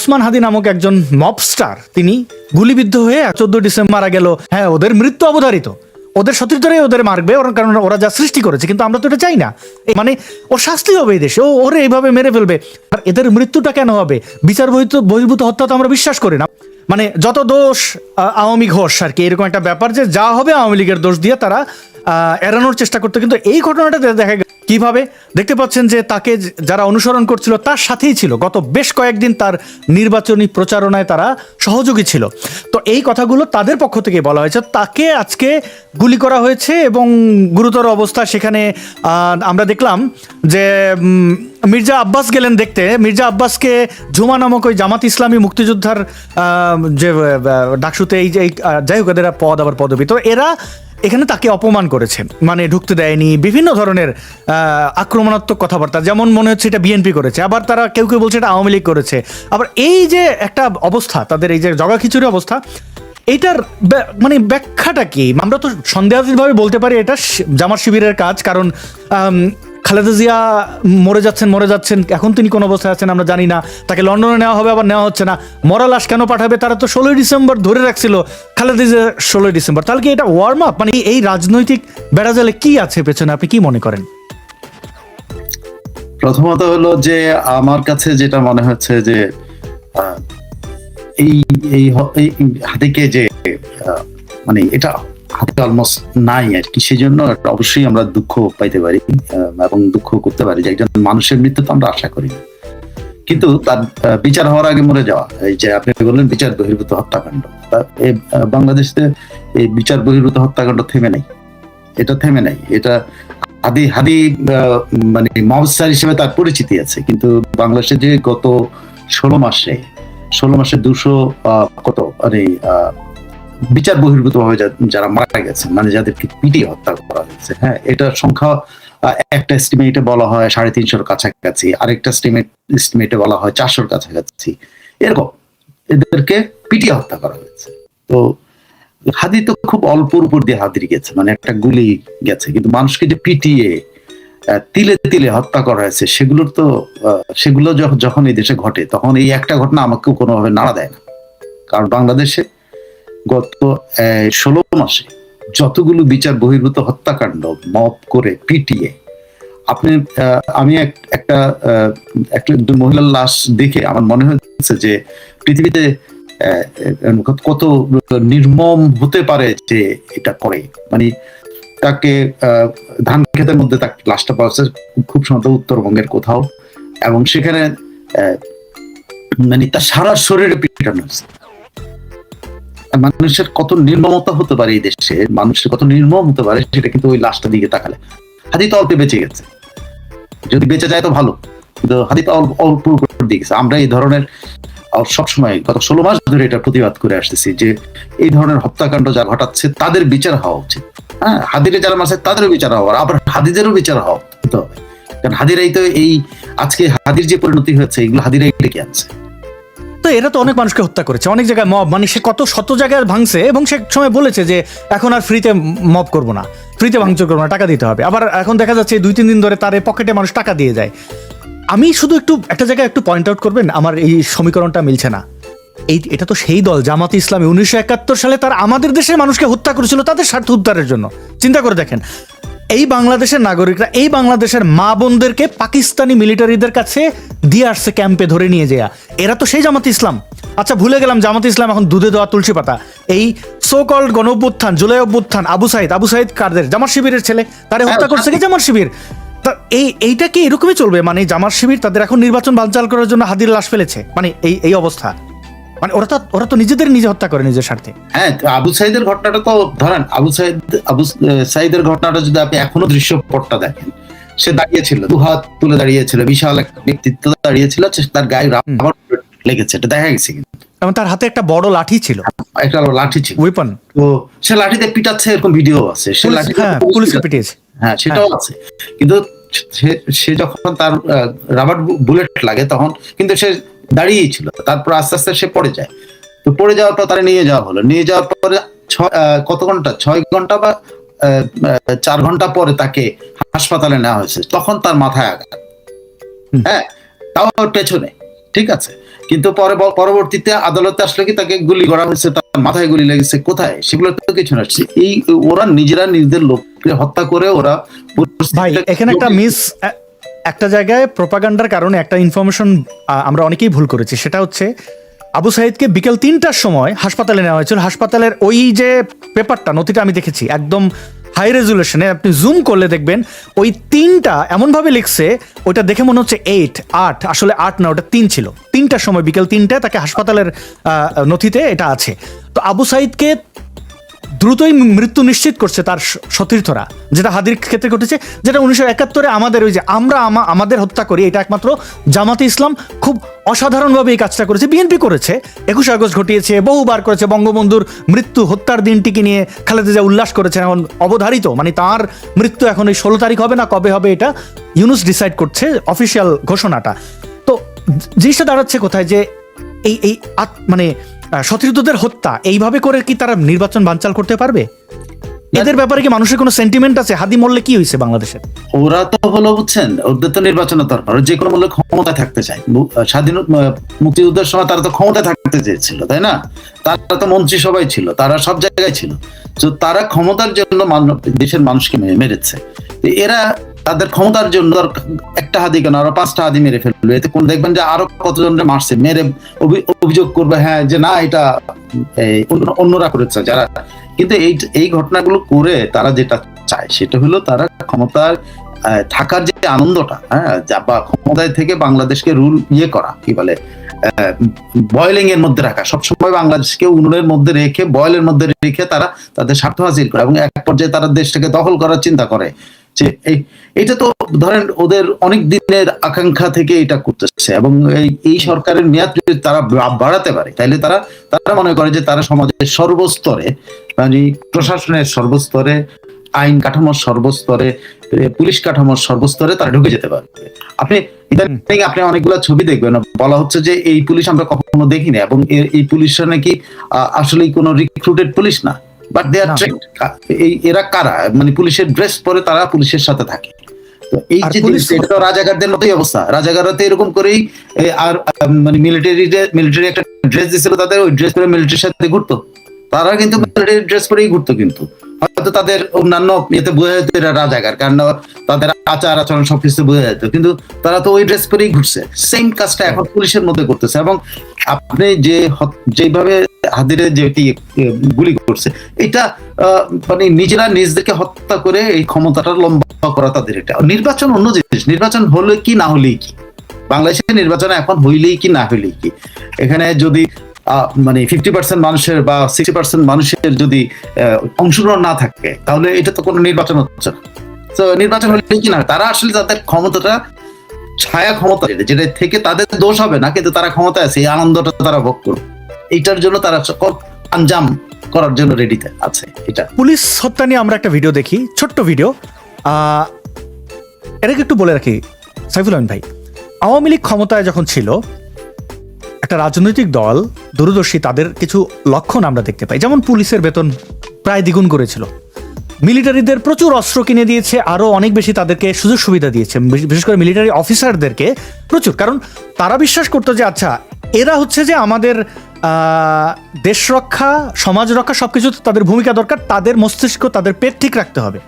ওসমান হাদি নামক একজন মবস্টার, তিনি গুলিবিদ্ধ হয়ে 14 ডিসেম্বর মারা গেল। হ্যাঁ, ওদের মৃত্যু অবধারিত, ওদের সতীর্থরাই ওদের মারবে, কারণ ওরা যা সৃষ্টি করেছে। কিন্তু আমরা তো এটা চাই না, মানে ওর শাস্তি হবে এই দেশে, ওরে এইভাবে মেরে ফেলবে। আর এদের মৃত্যুটা কেন হবে? বিচার বহির্ভূত হত্যা তো আমরা বিশ্বাস করি না। মানে যত দোষ আওয়ামী ঘোষ আর কি, এরকম একটা ব্যাপার যে যা হবে আওয়ামী লীগের দোষ দিয়ে তারা এড়ানোর চেষ্টা করতো। কিন্তু এই ঘটনাটা দেখা গেল কিভাবে দেখতে পাচ্ছেন যে তাকে যারা অনুসরণ করছিল তার সাথেই ছিল, গত বেশ কয়েকদিন তার নির্বাচনী প্রচারণায় তারা সহযোগী ছিল। তো এই কথাগুলো তাদের পক্ষ থেকে বলা হয়েছে। তাকে আজকে গুলি করা হয়েছে এবং গুরুতর অবস্থা। সেখানে আমরা দেখলাম যে মির্জা আব্বাস গেলেন দেখতে। মির্জা আব্বাসকে ঝুমা নামক ওই জামাত ইসলামী মুক্তিযোদ্ধার যে ডাকসুতে এই যে যাই হোক এদের পদ আবার পদবি, তো এরা এখানে তাকে অপমান করেছে, মানে ঢুকতে দেয়নি, বিভিন্ন ধরনের আক্রমণাত্মক কথাবার্তা, যেমন মনে হচ্ছে এটা বিএনপি করেছে, আবার তারা কেউ কেউ বলছে এটা আওয়ামী লীগ করেছে। আবার এই যে একটা অবস্থা, তাদের এই যে জগাখিচুড়ি অবস্থা, এইটার মানে ব্যাখ্যাটা কি? আমরা তো সন্দেহাতীতভাবে বলতে পারি এটা জামাত শিবিরের কাজ, কারণ খালেদা জিয়া মরে যাচ্ছেন, এখন তিনি কোন অবস্থায় আছেন আমরা জানি না। তাকে লন্ডনে নেওয়া হবে, আবার নেওয়া হচ্ছে না। মরা লাশ কেন পাঠাবে? তারা তো 16 ডিসেম্বর ধরে রাখছিল খালেদা জিয়া 16 ডিসেম্বর। তাহলে কি এটা ওয়ার্ম আপ? মানে এই রাজনৈতিক বেড়াজালে কি আছে পেছনে, আপনি কি মনে করেন? প্রথমত হলো যে আমার কাছে যেটা মনে হচ্ছে যে এই এই হাতিকে যে মানে এটা হাতে অলমোস্ট নাই আর কি, সেই জন্য অবশ্যই আমরা দুঃখ পাইতে পারি এবং দুঃখ করতে পারি যে একজন মানুষের মৃত্যু তো আমরা আশা করি না, কিন্তু তার বিচার হওয়ার আগে মরে যাওয়া, এই যে আপনি বললেন বিচার বহির্ভূত হত্যাকাণ্ড, বাংলাদেশে এই বিচার বহির্ভূত হত্যাকাণ্ড থেমে নাই, এটা হাদি মানে মবস্টার হিসেবে তার পরিচিতি আছে, কিন্তু বাংলাদেশে যে গত 16 মাসে 200 কত মানে বিচার বহির্ভূত ভাবে যারা মারা গেছে, মানে যাদেরকে পিটিয়ে হত্যা করা হয়েছে, হ্যাঁ, এটা সংখ্যা একটা এস্টিমেটে বলা হয় 350 কাছাকাছি, আরেকটা এস্টিমেটে বলা হয় 400 কাছাকাছি, এরকম এদেরকে পিটিয়ে হত্যা করা হয়েছে। তো হাদি তো খুব অল্পর উপর দিয়ে হাদির গেছে, মানে একটা গুলি গেছে, কিন্তু মানুষকে যে পিটিয়ে তিলে তিলে হত্যা করা হয়েছে সেগুলো যখন এই দেশে ঘটে, তখন এই একটা ঘটনা আমাকে কোনোভাবে নাড়া দেয় না। কারণ বাংলাদেশে গত 16 মাসে যতগুলো বিচার বহির্ভূত হত্যাকাণ্ড মব করে পিটিয়ে, আমি একটা মহিলার লাশ দেখে আমার মনে হচ্ছে যে পৃথিবীতে কত নির্মম হতে পারে যে এটা করে। মানে তাকে ধান ক্ষেতের মধ্যে তার লাশটা পাওয়া যাচ্ছে, খুব সম্ভবত উত্তরবঙ্গের কোথাও, এবং সেখানে মানে তার সারা শরীরে পিটানো হচ্ছে। মানুষের কত নির্মমতা হতে পারে, এই দেশে মানুষের কত নির্মম হতে পারে, সেটা কিন্তু ওই লাশটার দিকে তাকালে। হাদি তো অল্পে বেঁচে গেছে, যদি বেঁচে যায় তো ভালো, কিন্তু হাদি তো অল্প দিয়ে গেছে। আমরা এই ধরনের সবসময় গত 16 মাস ধরে এটা প্রতিবাদ করে আসতেছি যে এই ধরনের হত্যাকাণ্ড যা ঘটাচ্ছে তাদের বিচার হওয়া উচিত। হ্যাঁ, হাদিরে যারা মারছে তাদেরও বিচার হওয়া, আবার হাদিদেরও বিচার হওয়া হতে হবে, কারণ হাদিরাই তো এই আজকে হাদির যে পরিণতি হয়েছে এগুলো হাদিরাই ডেকে আনছে। তো এরা তো অনেক মানুষকে হত্যা করেছে, অনেক জায়গায় মব, মানে সে কত শত জায়গায় ভাঙছে, এবং সে সময় বলেছে যে এখন আর ফ্রিতে মব করবো না, ফ্রিতে ভাঙচুর করবো না, টাকা দিতে হবে। আবার এখন দেখা যাচ্ছে 2-3 দিন ধরে তার পকেটে মানুষ টাকা দিয়ে যায়। আমি শুধু একটা জায়গায় একটু পয়েন্ট আউট করবেন, আমার এই সমীকরণটা মিলছে না। এটা তো সেই দল জামাত ইসলামী 1971 সালে তারা আমাদের দেশের মানুষকে হত্যা করেছিল তাদের স্বার্থ উদ্ধারের জন্য। চিন্তা করে দেখেন, এই বাংলাদেশের নাগরিকরা এই বাংলাদেশের মা বোনদেরকে পাকিস্তানি মিলিটারিদের কাছে দিয়ে আসছে, ক্যাম্পে ধরে নিয়ে যায়। এরা তো সেই জামাত ইসলাম। আচ্ছা, ভুলে গেলাম জামাত ইসলাম এখন দুধে দেওয়া তুলসী পাতা। এই সো কল্ড গণ অভ্যুত্থান, জুলাই অভ্যুত্থান, আবু সাইদ কাদের, জামাত শিবিরের ছেলে, তারে হত্যা করছে কি জামাত শিবির? এইটা কি এরকমই চলবে? মানে জামাত শিবির তাদের এখন নির্বাচন বানচাল করার জন্য হাদির লাশ ফেলেছে, মানে এই অবস্থা। মানে ওরা তো নিজে হত্যা করে নিজের স্বার্থে। হ্যাঁ, আবু সাইদের ঘটনাটা তো ধরেন, আবু সাইদের ঘটনাটা যদি আপনি এখনো দৃশ্যপটটা দেখেন, সে দাঁড়িয়েছিল, দুহাত তুলে দাঁড়িয়েছিল, বিশাল একটা ব্যক্তিত্ব দাঁড়িয়েছিল, তার গায়ে রাবার লেগেছে, এটা দেখা গেছে, এবং তার হাতে একটা বড় লাঠি ছিল, ওয়েপন। তো সে লাঠিতে পিটাচ্ছে, এরকম ভিডিও আছে, সে লাঠি পুলিশকে পিটিয়েছে, হ্যাঁ সেটাও আছে। কিন্তু সে যখন তার রাবার বুলেট লাগে তখন কিন্তু সে দাঁড়িয়েই ছিল, তারপর আস্তে আস্তে সে পড়ে যায়। তো পড়ে যাওয়ার পর তারা নিয়ে যাওয়া হলো, নিয়ে যাওয়ার পরে কত ঘন্টা, 6 ঘন্টা বা 4 ঘন্টা পরে তাকে হাসপাতালে নেওয়া হয়েছে, তখন তার মাথায় আঘাত, হ্যাঁ, তাও পেছনে, ঠিক আছে। কিন্তু পরবর্তীতে আদালতে আসলে কি তাকে গুলি করা হয়েছে, তার মাথায় গুলি লেগেছে, কোথায়, সেগুলো তো কিছু না। এই ওরা নিজেরা নিজেদের লোককে হত্যা করে ওরা ভাই এখানে একটা একটা জায়গায় প্রোপাগান্ডার কারণে একটা ইনফরমেশন আমরা অনেকেই ভুল করেছি। সেটা হচ্ছে আবু সাইদকে বিকেল 3টার সময় হাসপাতালে নেওয়া হয়েছিল। হাসপাতালের ওই যে পেপারটা, নথিটা আমি দেখেছি একদম হাই রেজুলেশনে, আপনি জুম করলে দেখবেন ওই 3টা এমনভাবে লিখছে, ওইটা দেখে মনে হচ্ছে 8 আসলে 8 না, ওটা 3 ছিল। 3টার সময় বিকেল 3টায় তাকে হাসপাতালের নথিতে এটা আছে। তো আবু সাইদকে দ্রুতই মৃত্যু নিশ্চিত করছে তার সতীর্থরা, যেটা হাদির ক্ষেত্রে ঘটেছে, যেটা 1971-এ আমাদের ওই যে আমাদের হত্যা করি, এটা একমাত্র জামাতে ইসলাম খুব অসাধারণভাবে এই কাজটা করেছে। বিএনপি করেছে, 21 আগস্ট ঘটিয়েছে, বহুবার করেছে। বঙ্গবন্ধুর মৃত্যু হত্যার দিনটিকে নিয়ে খালেদা জিয়া উল্লাস করেছেন, এখন অবধারিত, মানে তার মৃত্যু এখন এই 16 তারিখ হবে না কবে হবে এটা ইউনুস ডিসাইড করছে, অফিসিয়াল ঘোষণাটা। তো জিনিসটা দাঁড়াচ্ছে কোথায়, যে এই মানে সতীর্থদের হত্যা এইভাবে করে কি তারা নির্বাচন বানচাল করতে পারবে? এদের ব্যাপারে কি মানুষের কোনো সেন্টিমেন্ট আছে? হাদি মরলে কি হয়েছে বাংলাদেশে? ওরা তো হলো, বুঝছেন, ওদের তো নির্বাচনের দরকার, যে কোনো মূল্যে ক্ষমতায় থাকতে চায়। স্বাধীন মুক্তিযুদ্ধের সময় তারা তো ক্ষমতায় থাকতে চেয়েছিল, তাই না? তারা তো মন্ত্রিসভায় ছিল, তারা সব জায়গায় ছিল। তো তারা ক্ষমতার জন্য দেশের মানুষকে মেরেছে। এরা তাদের ক্ষমতার জন্য একটা হাদি কেন আরো 5টা হাদি মেরে ফেললো, এতে কোন দেখবেন যে আরো কতজনকে মারছে, মেরে অভিযোগ করবে হ্যাঁ যে না এটা অন্যরা করেছে যারা। কিন্তু এই ঘটনাগুলো করে তারা যেটা চায় সেটা হলো তারা ক্ষমতায় থাকার যে আনন্দটা, হ্যাঁ, বা ক্ষমতায় থেকে বাংলাদেশকে রুল করা, কি বলে, বয়লিং এর মধ্যে রাখা, সবসময় বাংলাদেশকে উনুনের মধ্যে রেখে, বয়লের মধ্যে রেখে তারা তাদের স্বার্থ হাসিল করে, এবং এক পর্যায়ে তারা দেশটাকে দখল করার চিন্তা করে। যে এটা তো ধরেন ওদের অনেক দিনের আকাঙ্ক্ষা থেকে এটা করতেছে, এবং এই সরকারের মেয়াদ যদি তারা বাড়াতে পারে তাহলে তারা মনে করে যে তারা সমাজের সর্বস্তরে, মানে প্রশাসনের সর্বস্তরে, আইন কাঠামোর সর্বস্তরে, পুলিশ কাঠামোর সর্বস্তরে তারা ঢুকে যেতে পারবে। আপনি অনেকগুলো ছবি দেখবেন, বলা হচ্ছে যে এই পুলিশ আমরা কখনো দেখিনি, এবং এই পুলিশরা নাকি আসলে কোনো রিক্রুটেড পুলিশ না, বাট দে আর ট্রেন্ড। এরা কারা, মানে পুলিশের ড্রেস পরে তারা পুলিশের সাথে থাকে। তো এই যে রাজাকারদের মতোই অবস্থা, রাজাকাররা তো এরকম করেই, আর মানে মিলিটারি একটা ড্রেস দিছিল তাদের, ওই ড্রেস পরে মিলিটারির সাথে ঘুরতো। তারা কিন্তু মিলিটারি ড্রেস পরেই ঘুরতো, কিন্তু হয়তো তাদের অন্যান্য ইয়েতে বোঝা যেত এরা রাজাকার, কারণ তাদের আচার আচরণ সবকিছু বোঝা যেত, কিন্তু তারা তো ওই ড্রেস পরেই ঘুরছে। সেম কাজটা এখন পুলিশের মধ্যে করতেছে। এবং আপনি যেভাবে হাদিরে যে গুলি করছে, এটা মানে নিজেরা নিজেদেরকে হত্যা করে এই ক্ষমতাটা লম্বা করা তাদের। এটা নির্বাচন অন্য জিনিস, নির্বাচন হলে কি না হলেই কি, বাংলাদেশের নির্বাচন এখন হইলেই কি না হইলেই কি, এখানে যদি মানে 50% মানুষের বা 60% মানুষের যদি অংশগ্রহণ না থাকে তাহলে এটা তো কোনো নির্বাচন হচ্ছে না। তো নির্বাচন হলে কি না, তারা আসলে তাদের ক্ষমতাটা ছায়া ক্ষমতা, যেটা থেকে তাদের দোষ হবে না, কিন্তু তারা ক্ষমতায় আছে, এই আনন্দটা তারা ভোগ করবে, এইটার জন্য তারা আঞ্জাম করার জন্য রেডিতে আছে। এটা পুলিশ হত্যা নিয়ে আমরা একটা ভিডিও দেখি, ছোট্ট ভিডিও। এটাকে একটু বলে রাখি, সাইফুল আমিন ভাই, আওয়ামী লীগ ক্ষমতায় যখন ছিল, একটা রাজনৈতিক দল দূরদর্শী, তাদের কিছু লক্ষণ আমরা দেখতে পাই। যেমন পুলিশের বেতন প্রায় দ্বিগুণ করেছিল, মিলিটারিদের প্রচুর অস্ত্র কিনে দিয়েছে, আরো অনেক বেশি তাদেরকে সুযোগ সুবিধা দিয়েছে, বিশেষ করে মিলিটারি অফিসারদেরকে প্রচুর। কারণ তারা বিশ্বাস করতো যে আচ্ছা এরা হচ্ছে যে আমাদের দেশ রক্ষা, সমাজ রক্ষা, সবকিছু তাদের ভূমিকা দরকার, তাদের মস্তিষ্ক, তাদের পেট ঠিক রাখতে হবে।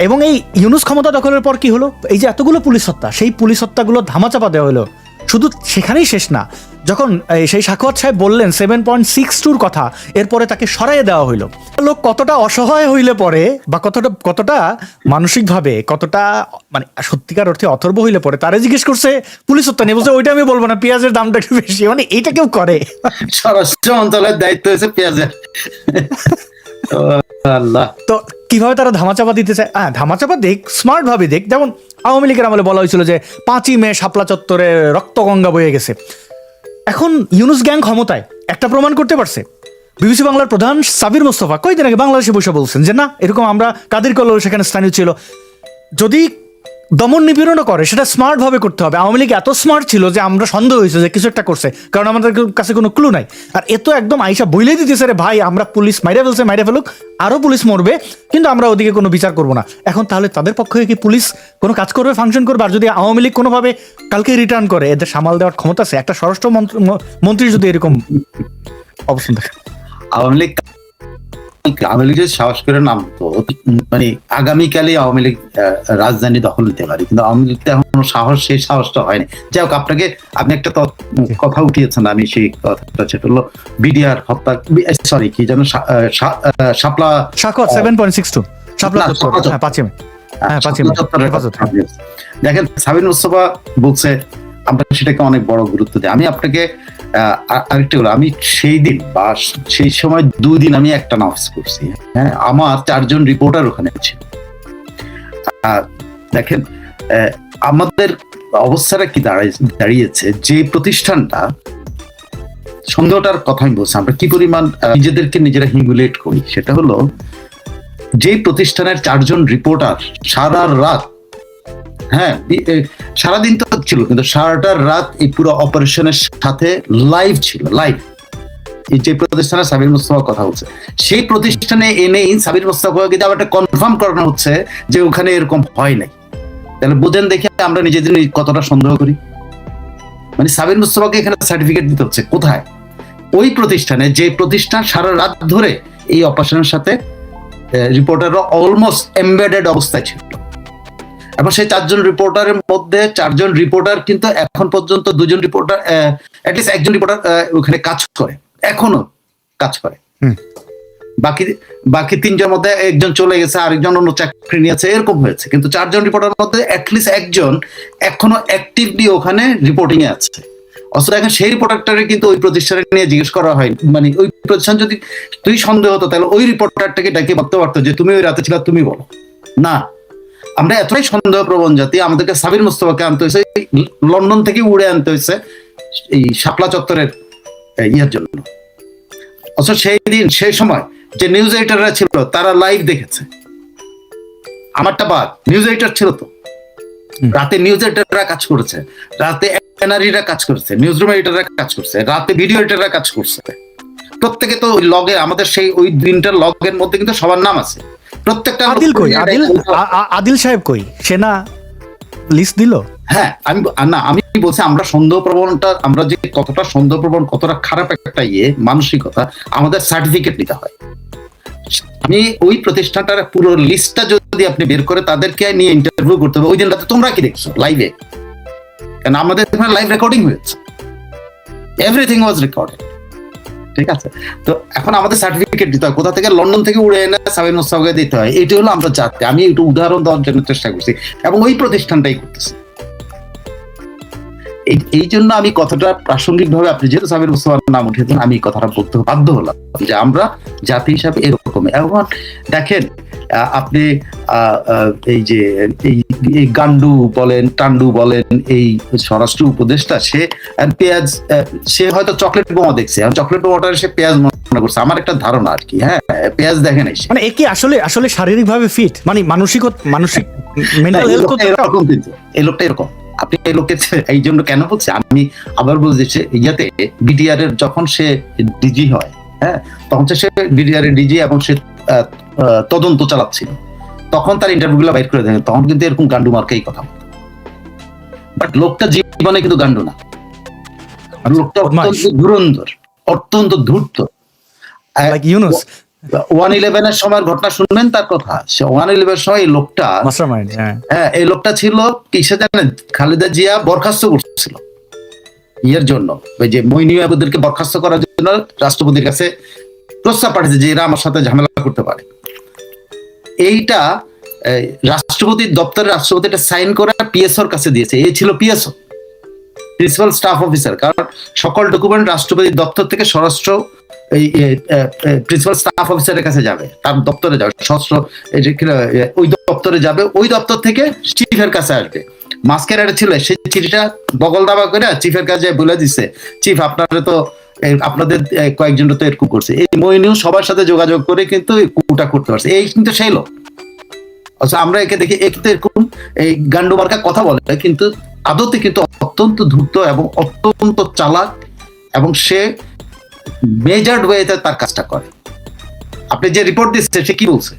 এবং এই ইউনুস ক্ষমতা দখলের পর কি হলো, এই যে এতগুলো পুলিশ হত্যা, সেই পুলিশ হত্যাগুলো ধামাচাপা দেওয়া হলো। শুধু সেখানেই শেষ না, যখন সেই সাখাওয়াত সাহেব বললেন 7.62 কথা, এরপরে তাকে সরাইয়ে দেওয়া হইলো। লোক কতটা অসহায় হইলে পরে, বা কতটা মানসিকভাবে কতটা মানে সত্যিকার অর্থে অথর্ব হইলে পরে, তারা জিজ্ঞেস করছে পুলিশ হত্যা নিয়ে, বলছে ওইটা আমি বলবো না, পেঁয়াজের দামটা একটু বেশি। মানে এইটা কেউ করে? স্বরাষ্ট্র মন্ত্রণালয়ের দায়িত্ব হয়েছে পেঁয়াজের। আল্লাহ, তো কিভাবে তারা ধামাচাপা দিতে চায়? হ্যাঁ, ধামাচাপা দেখ, স্মার্ট ভাবে দেখ। যেমন আওয়ামী লীগের আমলে বলা হয়েছিল যে 5ই মে শাপলা চত্বরে রক্তগঙ্গা বয়ে গেছে। এখন ইউনুস গ্যাং ক্ষমতায় একটা প্রমাণ করতে পারছে। বিবিসি বাংলার প্রধান সাবির মোস্তফা কয়েকদিন আগে বাংলাদেশে বসে বলছেন যে না, এরকম আমরা কাদের কল সেখানে স্থানীয় ছিল, যদি দমন নিপীড়নও করে, সেটা স্মার্ট ভাবে করতে হবে। আওয়ামী লীগ এত স্মার্ট ছিল যে আমরা সন্দেহ হয়েছে যে কিছু একটা করছে, কারণ আমাদের কাছে কোনো ক্লু নাই। আর এ তো একদম আইসা বইলেই দিতেছে, রে ভাই আমরা পুলিশ মাইরে ফেলছে, মাইরে ফেলুক, আরো পুলিশ মরবে, কিন্তু আমরা ওদিকে কোনো বিচার করবো না। এখন তাহলে তাদের পক্ষে কি পুলিশ কোনো কাজ করবে, ফাংশন করবে? আর যদি আওয়ামী লীগ কোনোভাবে কালকে রিটার্ন করে, এদের সামাল দেওয়ার ক্ষমতা আছে? একটা স্বরাষ্ট্র মন্ত্রী যদি এরকম অবস্থান থাকে, আওয়ামী লীগ যদি সাহস করে নামতো, মানে আগামীকালই আওয়ামী লীগ রাজধানী দখল নিতে পারে, কিন্তু আওয়ামী লীগ তো এখনো সেই সাহসটা হয়নি। যাই হোক, আপনি একটা কথা উঠিয়েছেন, আমি সেই কথাটা, সেটা হলো বিডিআর হত্যা, সরি কি যেন শাপলা 7.62 শাপলা চত্বর, হ্যাঁ 5 মে, হ্যাঁ 5 মে দেখেন, সাবির মুস্তফা বলছে আমরা সেটাকে অনেক বড় গুরুত্ব দিই। আমি আপনাকে আরেকটা বলি, আমি সেই দিন বা সেই সময় 2 দিন আমি একটা অফিস করছি, হ্যাঁ, আমার 4 জন রিপোর্টার ওখানে ছিল। দেখেন আমাদের অবস্থাটা কি দাঁড়িয়েছে, যে প্রতিষ্ঠানটা, সন্দেহটার কথা আমি বলছি, আমরা কি পরিমাণ নিজেদেরকে নিজেরা হিউমিলেট করি, সেটা হলো যে প্রতিষ্ঠানের 4 জন রিপোর্টার সারা রাত, হ্যাঁ সারাদিন তো ছিল, কিন্তু সারাটা রাত এই পুরো অপারেশনের সাথে লাইভ ছিল, লাইভ। এই যে প্রতিষ্ঠানে সাবির মুস্তফা কথা হচ্ছে, সেই প্রতিষ্ঠানে এনেই সাবির মুস্তফাকে কিন্তু আবার কনফার্ম করানো হচ্ছে যে ওখানে এরকম হয় নাই। তাহলে বুঝেন দেখে আমরা নিজেদের কতটা সন্দেহ করি। মানে সাবির মুস্তফাকে এখানে সার্টিফিকেট দিতে হচ্ছে কোথায়? ওই প্রতিষ্ঠানে, যে প্রতিষ্ঠান সারা রাত ধরে এই অপারেশনের সাথে রিপোর্টাররা অলমোস্ট এমবেডেড অবস্থায় ছিল। এবং সেই 4 জন রিপোর্টারের মধ্যে 4 জন রিপোর্টার কিন্তু এখন পর্যন্ত 2 জন রিপোর্টার, অ্যাটলিস্ট একজন রিপোর্টার ওখানে কাজ করে, এখনো কাজ করে। বাকি 3 জনের মধ্যে একজন চলে গেছে, আরেকজন অন্য চাকরি নিয়েছে, এরকম হয়েছে। কিন্তু 4 জন রিপোর্টারের মধ্যে অ্যাটলিস্ট একজন এখনো অ্যাক্টিভলি ওখানে রিপোর্টিং এ আছে। অথচ এখন সেই রিপোর্টারটারে কিন্তু ওই প্রতিষ্ঠানে নিয়ে জিজ্ঞেস করা হয়, মানে ওই প্রতিষ্ঠান যদি তুই সন্দেহ হতো, তাহলে ওই রিপোর্টারটাকে ডাকে ভাবতে পারতো যে তুমি ওই রাতে ছিল, তুমি বলো না। আমরা এতটাই সন্দেহ প্রবণ জাতি, আমাদেরকে সাবির মুস্তফাকে আনতে হয়েছে, লন্ডন থেকে উড়ে আনতে হয়েছে এই শাপলা চত্বরের ইয়ার জন্য। অথচ সেই সময় যে নিউজ এডিটররা ছিল তারা লাইভ দেখেছে। আমারটা বাদ, নিউজ এডিটর ছিল তো, রাতে নিউজ এডিটররা কাজ করেছে, রাতে এনআরইরা কাজ করেছে, নিউজ রুম এডিটররা কাজ করছে, রাতে ভিডিও এডিটররা কাজ করছে। প্রত্যেকে তো ওই লগে, আমাদের সেই ওই দিনটার লগের মধ্যে কিন্তু সবার নাম আছে। প্রত্যেকটা আদিল সাহেব কই, সেনা লিস্ট দিল? হ্যাঁ, আমি বলছি আমরা সন্দেহ প্রবণতা, আমরা যে কতটা সন্দেহ প্রবণ, কতটা খারাপ একটা মানসিকতা, আমাদের সার্টিফিকেট নিতে হয়। আমি ওই প্রতিষ্ঠানটার পুরো লিস্টটা যদি আপনি বের করে তাদেরকে নিয়ে ইন্টারভিউ করতে হবে। ওই দিন রাতে তোমরা কি দেখছো লাইভে? কারণ আমাদের এখানে লাইভ রেকর্ডিং হয়েছে, এভরিথিং ওয়াজ রেকর্ডেড, ঠিক আছে? তো এখন আমাদের সার্টিফিকেট দিতে হয়, কোথা থেকে? লন্ডন থেকে উড়ে এনে সাবির মুস্তফাকে দিতে হয়। এটি হলো আমরা জাতি। আমি একটু উদাহরণ দেওয়ার জন্য চেষ্টা করছি, এবং ওই প্রতিষ্ঠানটাই করতেছে। এই জন্য আমি কথাটা প্রাসঙ্গিক ভাবে, আপনি যেহেতু সাবির মুস্তফার নাম উঠেছেন, আমি কথাটা বলতে বাধ্য হলাম যে আমরা জাতি হিসাবে এরকম। এখন দেখেন, আপনি এই যে এই গান্ডু বলেন, টান্ডু বলেন, এই স্বরাষ্ট্র উপদেষ্টা, সে হয়তো চকলেট বোমা দেখছে, চকলেট বোমাটা সে পেঁয়াজ মনে করছে, আমার একটা ধারণা আর কি। হ্যাঁ, পেঁয়াজ দেখে নাই। মানে এ কি আসলে শারীরিক ভাবে ফিট, মানে মানসিক মেন্টাল হেলথ এরকম, কিন্তু এই লোকটা এরকম। আপনি এই লোককে এই জন্য কেন বলছি, আমি আবার বলছি, ইয়াতে বিডিআর এর যখন সে ডিজি হয়, হ্যাঁ, তখন সে বিডিআর এর ডিজি এবং সে তদন্ত চালাচ্ছিল, তখন তার ইন্টারভিউ গুলো বাইর করে দেন, তখন কিন্তু এরকম গান্ডু মার্কাই কথা বলতো। বাট লোকটা জীবনে কিন্তু গান্ডু না, লোকটা অত্যন্ত ধুরন্ধর, অত্যন্ত ধূর্ত। 111 এর সময় ঘটনা শুনবেন তার কথা। 111 সময় এই লোকটা, হ্যাঁ, এই লোকটা ছিল কিসে জানেন? খালেদা জিয়া বরখাস্ত করছিল ইয়ের জন্য, ওই যে মইনুয়াবুদেরকে বরখাস্ত করার জন্য রাষ্ট্রপতির কাছে প্রস্তাব পাঠিয়েছে যে এরা আমার সাথে ঝামেলা করতে পারে। এইটা রাষ্ট্রপতির দপ্তরে রাষ্ট্রপতিটা সাইন করে পিএসওর কাছে দিয়েছে। এই ছিল পিএসও, প্রিন্সিপাল স্টাফ অফিসার, কারণ সকল ডকুমেন্ট রাষ্ট্রপতির দপ্তর থেকে স্বরাষ্ট্র প্রিন্সিপাল স্টাফ অফিসারের কাছে যাবে, তার দপ্তরে যাবে, ওই দপ্তরে যাবে, ওই দপ্তর থেকে চিফের কাছে আসবে। মাস্কের ছিল, সেই চিঠিটা বগল দাবা করে চিফের কাছে বলে দিছে, চিফ আপনাদের কয়েকজন তো এরকম করছে। এই মইনু সবার সাথে যোগাযোগ করে কিন্তু কুটা করতে পারছে। এই কিন্তু সেই লোক, আচ্ছা, আমরা একে দেখি একে তো এরকম এই গান্ডু মার্কা কথা বলে, কিন্তু আদতে কিন্তু অত্যন্ত ধূর্ত এবং অত্যন্ত চালাক, এবং সে মেজার্ড ওয়েতে তার কাজটা করে। আপনি যে রিপোর্ট দিচ্ছে সে কি বলছে?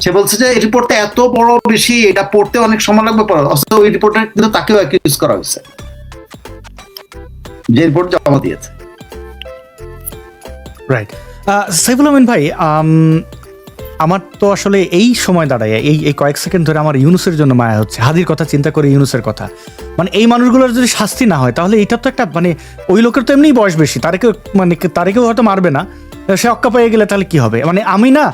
সে বলছে যে এই রিপোর্টটা এত বড় বেশি, এটা পড়তে অনেক সময় লাগবে পড়া, অথচ ওই রিপোর্টে কিন্তু তাকেও অ্যাকিউজ করা হয়েছে যে রিপোর্ট জমা দিয়েছে। রাইট। সাইফুল আমিন ভাই, আমার তো আসলে এই সময় দাঁড়ায় এই কয়েক সেকেন্ড ধরে আমার ইউনুসের জন্য মায়া হচ্ছে। হাদির কথা চিন্তা করে, ইউনুসের কথা, মানে এই মানুষগুলোর যদি শাস্তি না হয় তাহলে এটা তো একটা, মানে ওই লোকের তো এমনিই বয়স বেশি, তারেকেও হয়তো মারবে না, সে অক্কা পেয়ে গেলে তাহলে কি হবে? মানে আমি না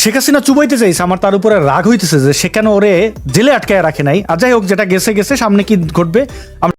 শেখ হাসিনা চুবাইতে চাইছে, আমার তার উপরে রাগ হইতেছে যে সে কেন ওরে জেলে আটকায় রাখে নাই। আর যাই হোক, যেটা গেছে গেছে, সামনে কি ঘটবে